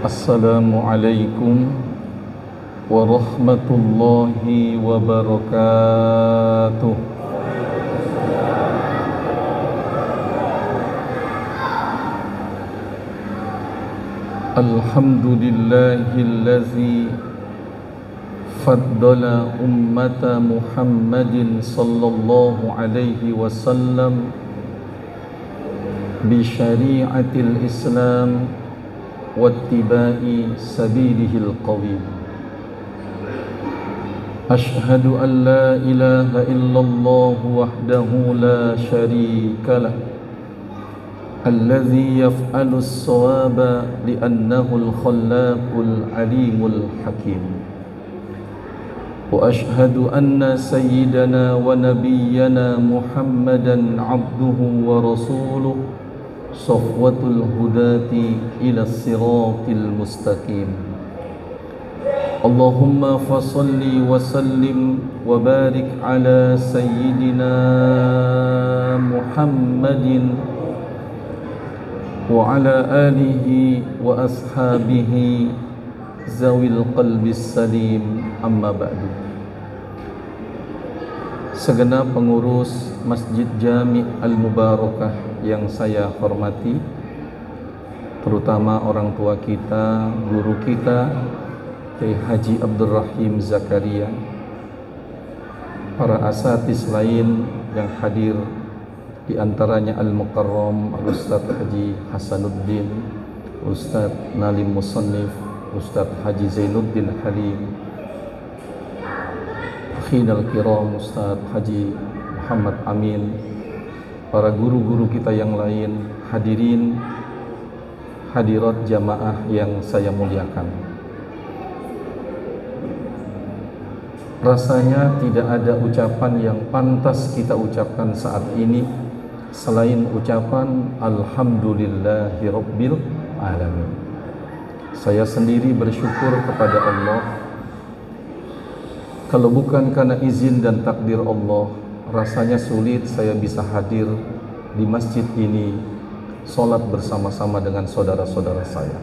Assalamualaikum warahmatullahi wabarakatuh. Alhamdulillahillazi faddala ummata Muhammadin sallallahu alaihi wasallam bi syari'atil Islam wattiba'i sabilihil qawim. Ashhadu an la ilaha illallah wahdahu la syarika lah, alladhi yaf'alu as-sawaba li'annahu al-khallaqul alimul hakim. Wa ashhadu anna sayyidana wa nabiyyana Muhammadan abduhu wa rasuluh Safwatul hudati ila siratil mustaqim. Allahumma fasalli wa sallim wa barik ala sayyidina Muhammadin wa ala alihi wa ashabihi zawil qalbis salim, amma ba'du. Segenap pengurus Masjid Jami' Al-Mubarakah yang saya hormati, terutama orang tua kita, guru kita Kiai Haji Abdul Rahim Zakaria, para asatiz lain yang hadir, di antaranya Al-Mukarram Al-Ustadz Haji Hasanuddin, Ustadz Nalim Musannif, Ustadz Haji Zainuddin Halim, Akhidal Kiram Ustadz Haji Muhammad Amin, para guru-guru kita yang lain, hadirin hadirat jamaah yang saya muliakan. Rasanya tidak ada ucapan yang pantas kita ucapkan saat ini selain ucapan Alhamdulillahi Rabbil Alamin. Saya sendiri bersyukur kepada Allah. Kalau bukan karena izin dan takdir Allah, rasanya sulit saya bisa hadir di masjid ini, sholat bersama-sama dengan saudara-saudara saya.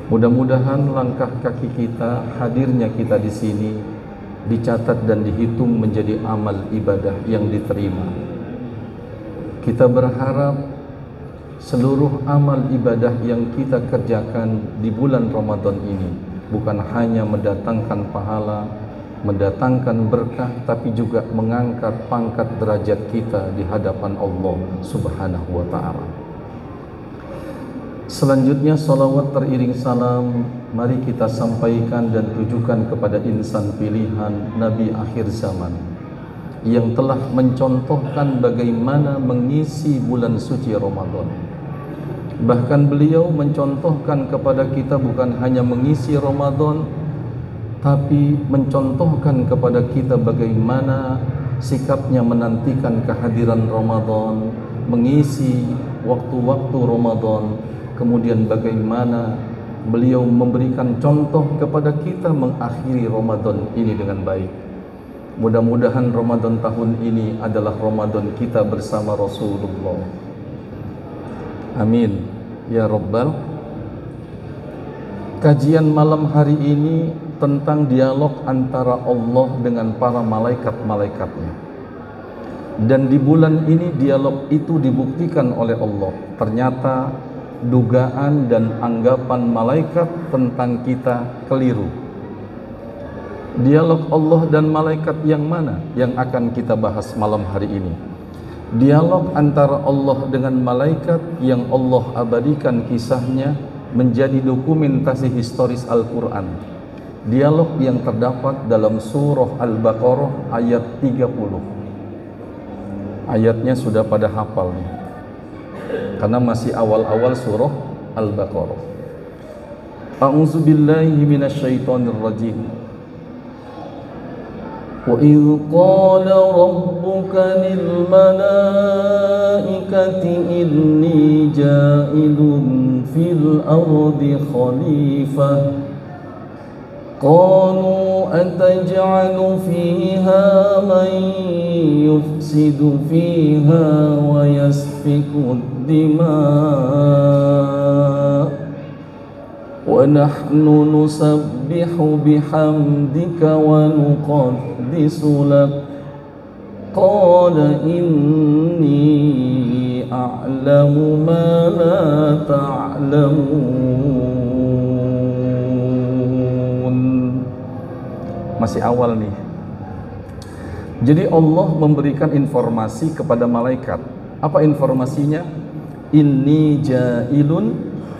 Mudah-mudahan langkah kaki kita, hadirnya kita di sini dicatat dan dihitung menjadi amal ibadah yang diterima. Kita berharap seluruh amal ibadah yang kita kerjakan di bulan Ramadan ini bukan hanya mendatangkan pahala, mendatangkan berkah, tapi juga mengangkat pangkat derajat kita di hadapan Allah Subhanahu wa ta'ala. Selanjutnya salawat teriring salam mari kita sampaikan dan tujukan kepada insan pilihan Nabi akhir zaman yang telah mencontohkan bagaimana mengisi bulan suci Ramadan. Bahkan beliau mencontohkan kepada kita bukan hanya mengisi Ramadan, tapi mencontohkan kepada kita bagaimana sikapnya menantikan kehadiran Ramadan, mengisi waktu-waktu Ramadan, kemudian bagaimana beliau memberikan contoh kepada kita mengakhiri Ramadan ini dengan baik. Mudah-mudahan Ramadan tahun ini adalah Ramadan kita bersama Rasulullah. Amin ya Rabbal. Kajian malam hari ini tentang dialog antara Allah dengan para malaikat-malaikatnya. Dan di bulan ini dialog itu dibuktikan oleh Allah. Ternyata dugaan dan anggapan malaikat tentang kita keliru. Dialog Allah dan malaikat yang mana yang akan kita bahas malam hari ini? Dialog antara Allah dengan malaikat yang Allah abadikan kisahnya menjadi dokumentasi historis Al-Quran. Dialog yang terdapat dalam surah Al-Baqarah ayat 30. Ayatnya sudah pada hafal nih, karena masih awal-awal surah Al-Baqarah. A'udzu billahi minasyaitonir rajim. Wa idh qala rabbuka lil malaikati inni ja'ilun fil ardi khalifah qalu ataj'alu fiha man yufsidu fiha wa yasfiku ad-dima wa nahnu nusabbihu bihamdika wa nuqaddisu lak qala inni a'lamu ma la ta'lamun. Masih awal nih. Jadi Allah memberikan informasi kepada malaikat. Apa informasinya? Inni ja'ilun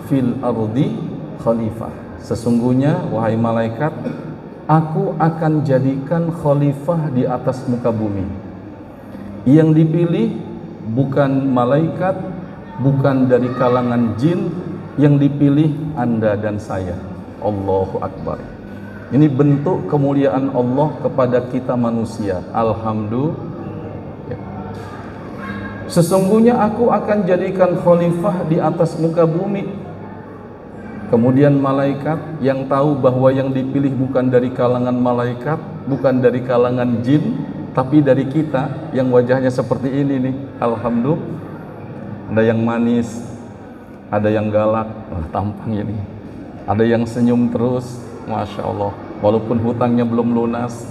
fil ardi khalifah. Sesungguhnya wahai malaikat, aku akan jadikan khalifah di atas muka bumi. Yang dipilih bukan malaikat, bukan dari kalangan jin, yang dipilih Anda dan saya. Allahu Akbar. Ini bentuk kemuliaan Allah kepada kita manusia. Alhamdulillah. Sesungguhnya aku akan jadikan khalifah di atas muka bumi. Kemudian malaikat yang tahu bahwa yang dipilih bukan dari kalangan malaikat, bukan dari kalangan jin, tapi dari kita yang wajahnya seperti ini nih. Alhamdulillah. Ada yang manis, ada yang galak, tampang ini. Ada yang senyum terus, Masya Allah. Walaupun hutangnya belum lunas,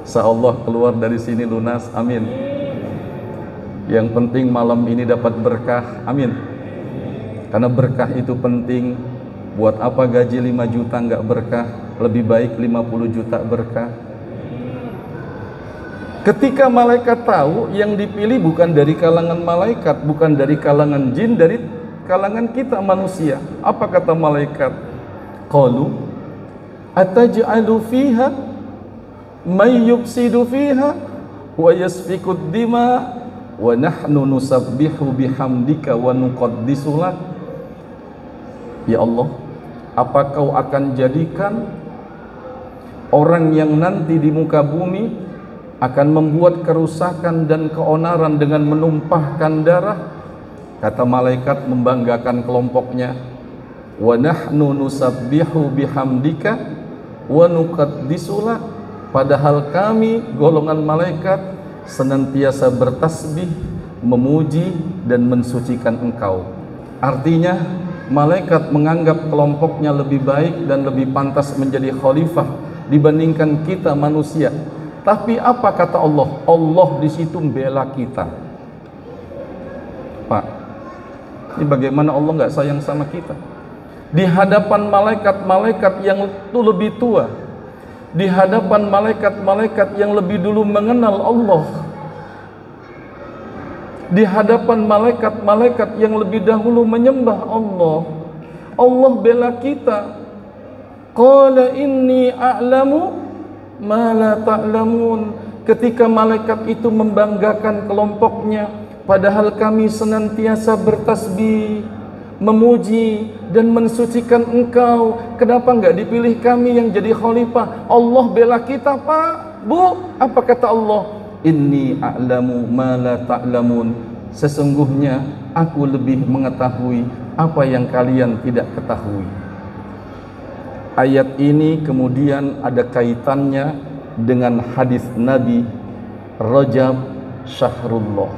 Insya-Allah keluar dari sini lunas, amin. Yang penting malam ini dapat berkah, amin. Karena berkah itu penting. Buat apa gaji 5 juta nggak berkah? Lebih baik 50 juta berkah. Ketika malaikat tahu yang dipilih bukan dari kalangan malaikat, bukan dari kalangan jin, dari kalangan kita manusia. Apa kata malaikat? Qalu ataj'alu fiha may yufsidu fiha wa yasfikud dima wa nahnu nusabbihu bihamdika wa nuqaddisu lak. Ya Allah, apa kau akan jadikan orang yang nanti di muka bumi akan membuat kerusakan dan keonaran dengan menumpahkan darah? Kata malaikat membanggakan kelompoknya, wa nahnu nusabbihu bihamdika wa nuqaddisu lak. Padahal kami golongan malaikat senantiasa bertasbih, memuji dan mensucikan Engkau. Artinya malaikat menganggap kelompoknya lebih baik dan lebih pantas menjadi khalifah dibandingkan kita manusia. Tapi apa kata Allah? Allah di situ membela kita. Pak, ini bagaimana Allah nggak sayang sama kita? Di hadapan malaikat-malaikat yang itu lebih tua, di hadapan malaikat-malaikat yang lebih dulu mengenal Allah, di hadapan malaikat-malaikat yang lebih dahulu menyembah Allah, Allah bela kita. Qala inni a'lamu ma la ta'lamun. Ketika malaikat itu membanggakan kelompoknya, padahal kami senantiasa bertasbih, memuji dan mensucikan Engkau. Kenapa enggak dipilih kami yang jadi khalifah? Allah bela kita, Pak, Bu. Apa kata Allah? Inni a'lamu ma la ta'lamun. Sesungguhnya aku lebih mengetahui apa yang kalian tidak ketahui. Ayat ini kemudian ada kaitannya dengan hadis Nabi, Rajab syahrullah,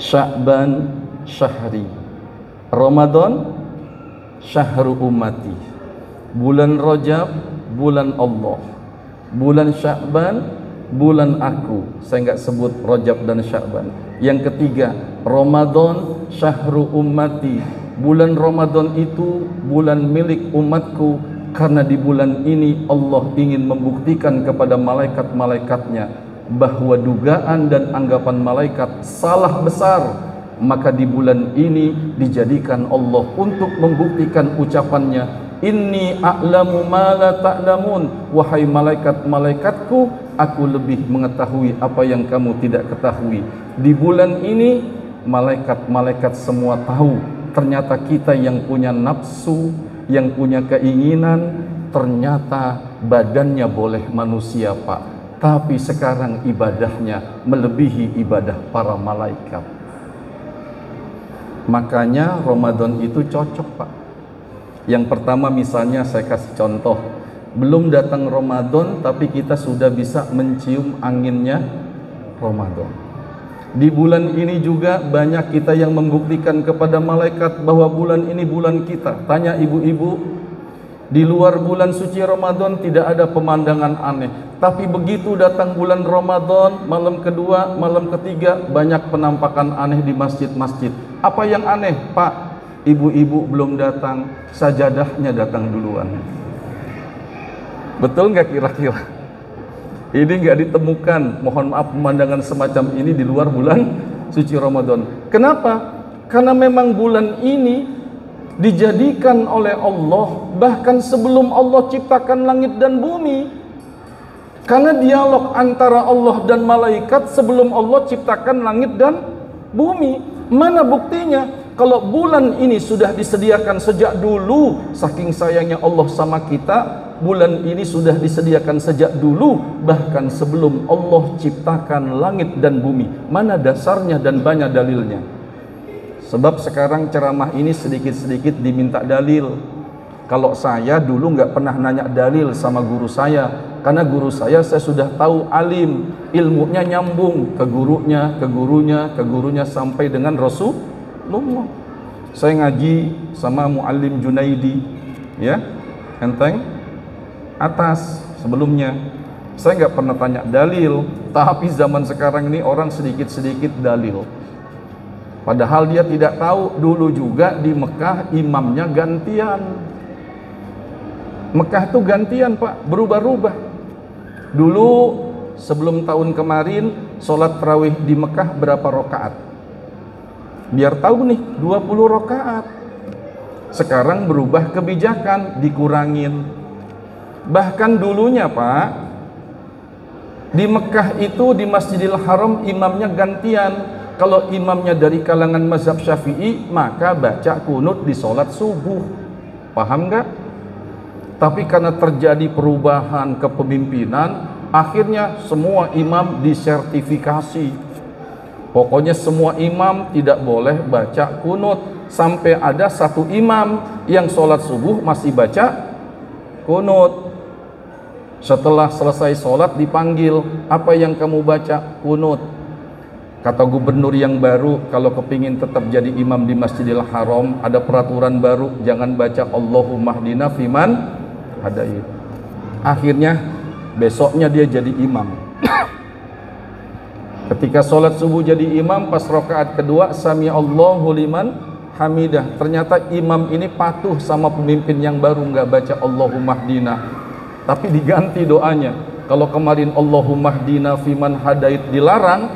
Sya'ban syahri, Ramadan syahru ummati. Bulan Rajab bulan Allah, bulan Sya'ban bulan aku. Saya enggak sebut Rajab dan Sya'ban. Yang ketiga, Ramadan syahru ummati. Bulan Ramadan itu bulan milik umatku. Karena di bulan ini Allah ingin membuktikan kepada malaikat-malaikatnya bahwa dugaan dan anggapan malaikat salah besar. Maka di bulan ini dijadikan Allah untuk membuktikan ucapannya, inni a'lamu ma la ta'lamun. Wahai malaikat-malaikatku, aku lebih mengetahui apa yang kamu tidak ketahui. Di bulan ini malaikat-malaikat semua tahu ternyata kita yang punya nafsu, yang punya keinginan, ternyata badannya boleh manusia, Pak, tapi sekarang ibadahnya melebihi ibadah para malaikat. Makanya Ramadan itu cocok, Pak. Yang pertama misalnya saya kasih contoh, belum datang Ramadan tapi kita sudah bisa mencium anginnya Ramadan. Di bulan ini juga banyak kita yang membuktikan kepada malaikat bahwa bulan ini bulan kita. Tanya ibu-ibu, di luar bulan suci Ramadan tidak ada pemandangan aneh. Tapi begitu datang bulan Ramadan, malam kedua, malam ketiga, banyak penampakan aneh di masjid-masjid. Apa yang aneh, Pak? Ibu-ibu belum datang, sajadahnya datang duluan. Betul nggak kira-kira? Ini nggak ditemukan, mohon maaf, pemandangan semacam ini di luar bulan suci Ramadan. Kenapa? Karena memang bulan ini dijadikan oleh Allah bahkan sebelum Allah ciptakan langit dan bumi. Karena dialog antara Allah dan malaikat sebelum Allah ciptakan langit dan bumi. Mana buktinya? Kalau bulan ini sudah disediakan sejak dulu, saking sayangnya Allah sama kita, bulan ini sudah disediakan sejak dulu, bahkan sebelum Allah ciptakan langit dan bumi. Mana dasarnya dan banyak dalilnya? Sebab sekarang ceramah ini sedikit-sedikit diminta dalil. Kalau saya dulu nggak pernah nanya dalil sama guru saya, karena guru saya sudah tahu alim, ilmunya nyambung ke gurunya, ke gurunya, ke gurunya sampai dengan Rasulullah. Saya ngaji sama Muallim Junaidi, ya, enteng atas sebelumnya. Saya nggak pernah tanya dalil, tapi zaman sekarang ini orang sedikit-sedikit dalil. Padahal dia tidak tahu dulu juga di Mekah imamnya gantian. Mekah itu gantian, Pak, berubah-ubah. Dulu sebelum tahun kemarin sholat tarawih di Mekah berapa rakaat? Biar tahu nih, 20 rakaat. Sekarang berubah kebijakan, dikurangin. Bahkan dulunya, Pak, di Mekah itu di Masjidil Haram imamnya gantian. Kalau imamnya dari kalangan mazhab Syafi'i, maka baca kunut di sholat subuh. Paham nggak? Tapi karena terjadi perubahan kepemimpinan, akhirnya semua imam disertifikasi. Pokoknya semua imam tidak boleh baca kunut. Sampai ada satu imam yang sholat subuh masih baca kunut. Setelah selesai sholat dipanggil, apa yang kamu baca? Kunut. Kata gubernur yang baru, kalau kepingin tetap jadi imam di Masjidil Haram, ada peraturan baru, jangan baca Allahumma hdina fiman hadait. Akhirnya besoknya dia jadi imam. Ketika sholat subuh jadi imam, pas rakaat kedua sami Allahu liman hamidah. Ternyata imam ini patuh sama pemimpin yang baru, nggak baca Allahumma hdina, tapi diganti doanya. Kalau kemarin Allahumma hdina fiman hadait dilarang,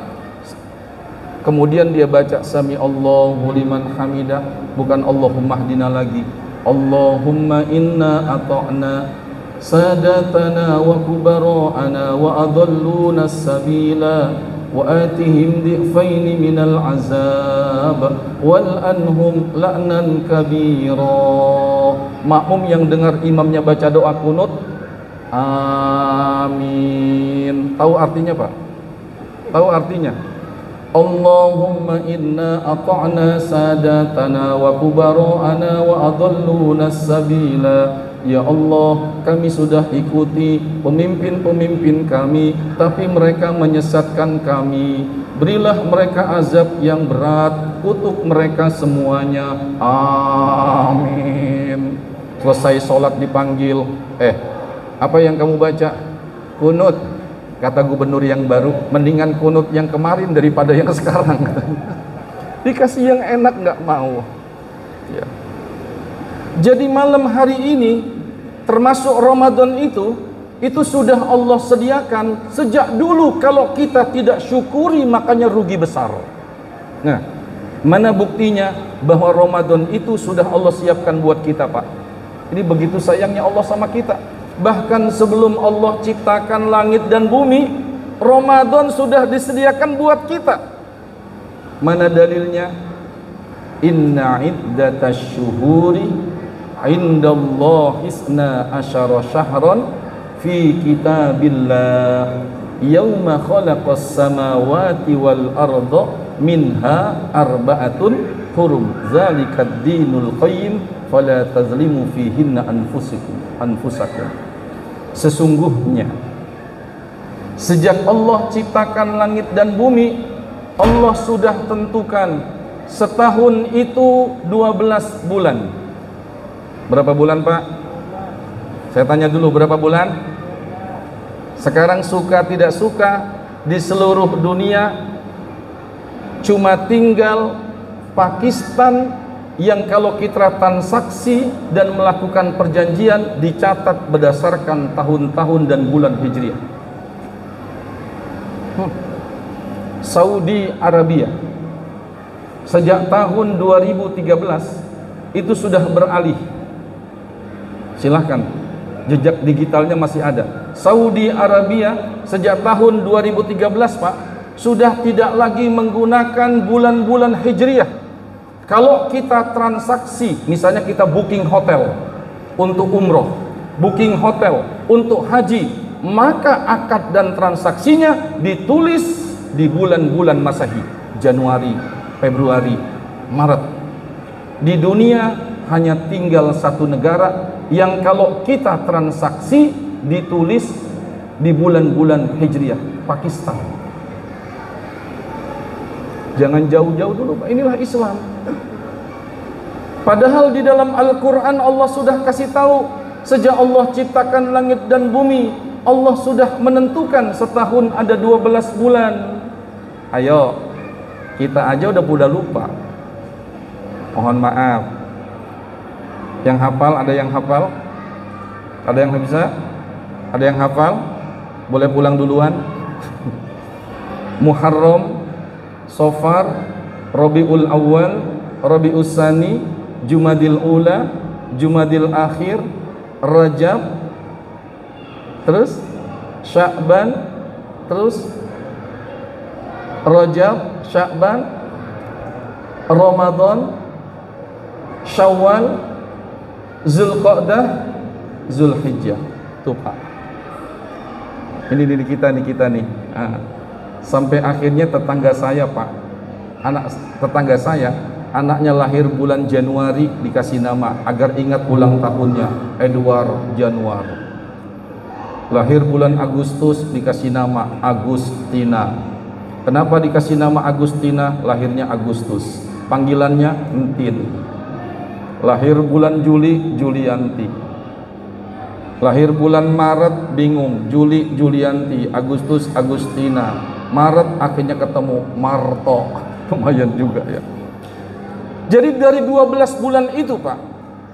kemudian dia baca sami Allahu liman hamidah, bukan Allahumma hdina lagi. Allahumma inna ata'na sadatana wa kubara'ana wa adalluna sabila wa atihim di'faini minal azab wal anhum la'nan kabira. Makmum yang dengar imamnya baca doa kunut, amin. Tahu artinya, Pak? Tahu artinya? Allahumma inna ata'na sadatana wa kubara'ana wa adalluna sabila. Ya Allah, kami sudah ikuti pemimpin-pemimpin kami, tapi mereka menyesatkan kami. Berilah mereka azab yang berat, kutuk mereka semuanya. Amin. Selesai sholat dipanggil, apa yang kamu baca? Kunut. Kata gubernur yang baru, mendingan kunut yang kemarin daripada yang sekarang. Dikasih yang enak nggak mau. Ya. Jadi malam hari ini termasuk Ramadan itu sudah Allah sediakan sejak dulu. Kalau kita tidak syukuri makanya rugi besar. Nah, mana buktinya bahwa Ramadan itu sudah Allah siapkan buat kita, Pak? Ini begitu sayangnya Allah sama kita. Bahkan sebelum Allah ciptakan langit dan bumi, Ramadan sudah disediakan buat kita. Mana dalilnya? Inna iddatasy syuhuri indallahi isna asyara syahran fi kitabillah yauma khalaqas samawati wal arda minha arba'atun hurum zalikad dinul qayyim fala tazlimu fihinna anfusakum. Sesungguhnya sejak Allah ciptakan langit dan bumi, Allah sudah tentukan setahun itu 12 bulan. Berapa bulan, Pak? Saya tanya dulu, berapa bulan? Sekarang suka tidak suka, di seluruh dunia cuma tinggal Pakistan yang kalau kita transaksi dan melakukan perjanjian dicatat berdasarkan tahun-tahun dan bulan Hijriah. Saudi Arabia sejak tahun 2013 itu sudah beralih. Silahkan, jejak digitalnya masih ada. Saudi Arabia sejak tahun 2013, Pak, sudah tidak lagi menggunakan bulan-bulan Hijriah. Kalau kita transaksi, misalnya kita booking hotel untuk umroh, booking hotel untuk haji, maka akad dan transaksinya ditulis di bulan-bulan Masehi, Januari, Februari, Maret. Di dunia hanya tinggal satu negara yang kalau kita transaksi ditulis di bulan-bulan Hijriah, Pakistan. Jangan jauh-jauh dulu, Pak. Inilah Islam. Padahal di dalam Al-Quran Allah sudah kasih tahu, sejak Allah ciptakan langit dan bumi, Allah sudah menentukan setahun ada 12 bulan. Ayo, kita aja udah lupa. Mohon maaf. Yang hafal, ada yang hafal? Ada yang bisa? Ada yang hafal? Boleh pulang duluan. Muharram, Safar, Rabiul Awal, Rabiul Tsani, Jumadil Ula, Jumadil Akhir, Rajab, terus Sya'ban, terus Rajab, Sya'ban, Ramadan, Syawal, Zulqa'dah, Zulhijjah. Tuh, Pak. Ini kita nih. Sampai akhirnya tetangga saya, Pak, anak tetangga saya, anaknya lahir bulan Januari, dikasih nama agar ingat ulang tahunnya, Edward Januar. Lahir bulan Agustus, dikasih nama Agustina. Kenapa dikasih nama Agustina? Lahirnya Agustus, panggilannya Entin. Lahir bulan Juli, Julianti. Lahir bulan Maret, bingung, Juli, Julianti, Agustus, Agustina. Maret akhirnya ketemu Marto. Lumayan juga ya. Jadi dari 12 bulan itu, Pak,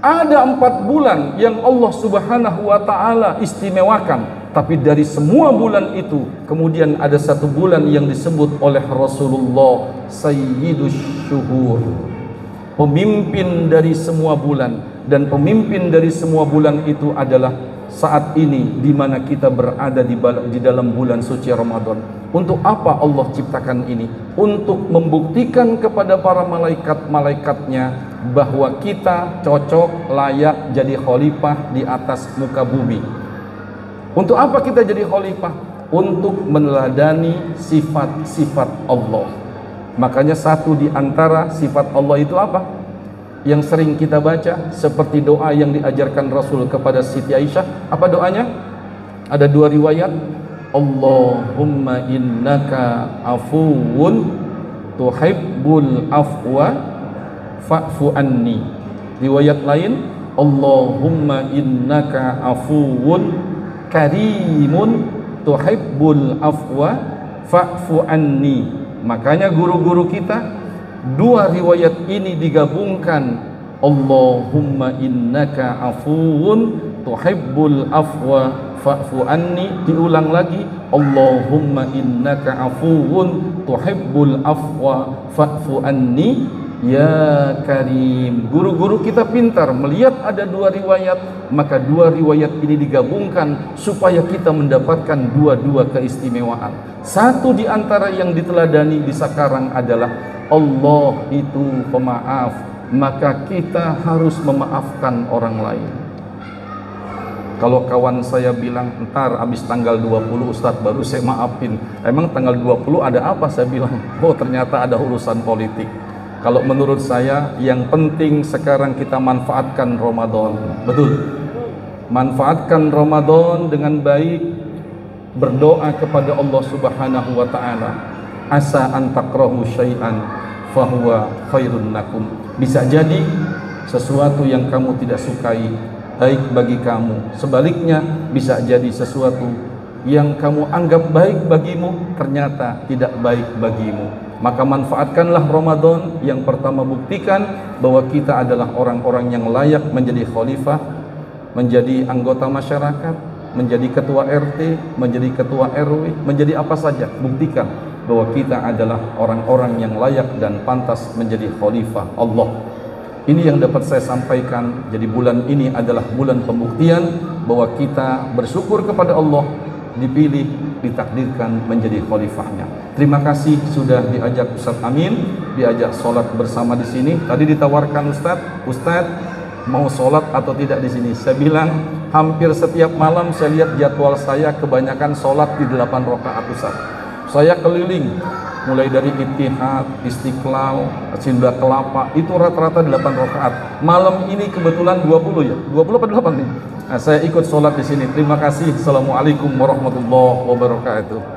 ada 4 bulan yang Allah Subhanahu wa ta'ala istimewakan. Tapi dari semua bulan itu kemudian ada satu bulan yang disebut oleh Rasulullah Sayyidus Syuhur, pemimpin dari semua bulan. Dan pemimpin dari semua bulan itu adalah saat ini di mana kita berada di dalam bulan suci Ramadan. Untuk apa Allah ciptakan ini? Untuk membuktikan kepada para malaikat-malaikatnya bahwa kita cocok, layak jadi khalifah di atas muka bumi. Untuk apa kita jadi khalifah? Untuk meneladani sifat-sifat Allah. Makanya satu di antara sifat Allah itu apa? Yang sering kita baca, seperti doa yang diajarkan Rasul kepada Siti Aisyah. Apa doanya? Ada 2 riwayat. Allahumma innaka afuwun tuhibbul afwa fa'fu anni. Riwayat lain, Allahumma innaka afuwun karimun tuhibbul afwa fa'fu anni. Makanya guru-guru kita 2 riwayat ini digabungkan, Allahumma innaka afuwun tuhibbul afwa fa'fu anni. Diulang lagi, Allahumma innaka afuwun tuhibbul afwa fa'fu anni ya karim. Guru-guru kita pintar melihat ada 2 riwayat, maka 2 riwayat ini digabungkan supaya kita mendapatkan 2 keistimewaan. Satu di antara yang diteladani di sekarang adalah Allah itu pemaaf, maka kita harus memaafkan orang lain. Kalau kawan saya bilang, ntar habis tanggal 20 Ustadz baru saya maafin. Emang tanggal 20 ada apa? Saya bilang, oh ternyata ada urusan politik. Kalau menurut saya yang penting sekarang kita manfaatkan Ramadan. Betul. Manfaatkan Ramadan dengan baik, berdoa kepada Allah Subhanahu wa ta'ala. asa an takrahu syai'an fahuwa khairun lakum. Bisa jadi sesuatu yang kamu tidak sukai baik bagi kamu. Sebaliknya bisa jadi sesuatu yang kamu anggap baik bagimu ternyata tidak baik bagimu. Maka manfaatkanlah Ramadan. Yang pertama, buktikan bahwa kita adalah orang-orang yang layak menjadi khalifah, menjadi anggota masyarakat, menjadi ketua RT, menjadi ketua RW, menjadi apa saja. Buktikan bahwa kita adalah orang-orang yang layak dan pantas menjadi khalifah Allah. Ini yang dapat saya sampaikan. Jadi bulan ini adalah bulan pembuktian bahwa kita bersyukur kepada Allah, dipilih, ditakdirkan menjadi khalifahnya. Terima kasih sudah diajak Ustadz Amin, diajak sholat bersama di sini. Tadi ditawarkan Ustadz mau sholat atau tidak di sini. Saya bilang hampir setiap malam saya lihat jadwal saya kebanyakan sholat di 8 rakaat Ustadz. Saya keliling mulai dari Ittihad, Istiqlal, Sunda Kelapa, itu rata-rata 8 rakaat. Malam ini kebetulan 20 ya, 20 apa 8 nih. Nah, saya ikut sholat di sini. Terima kasih. Assalamualaikum warahmatullahi wabarakatuh.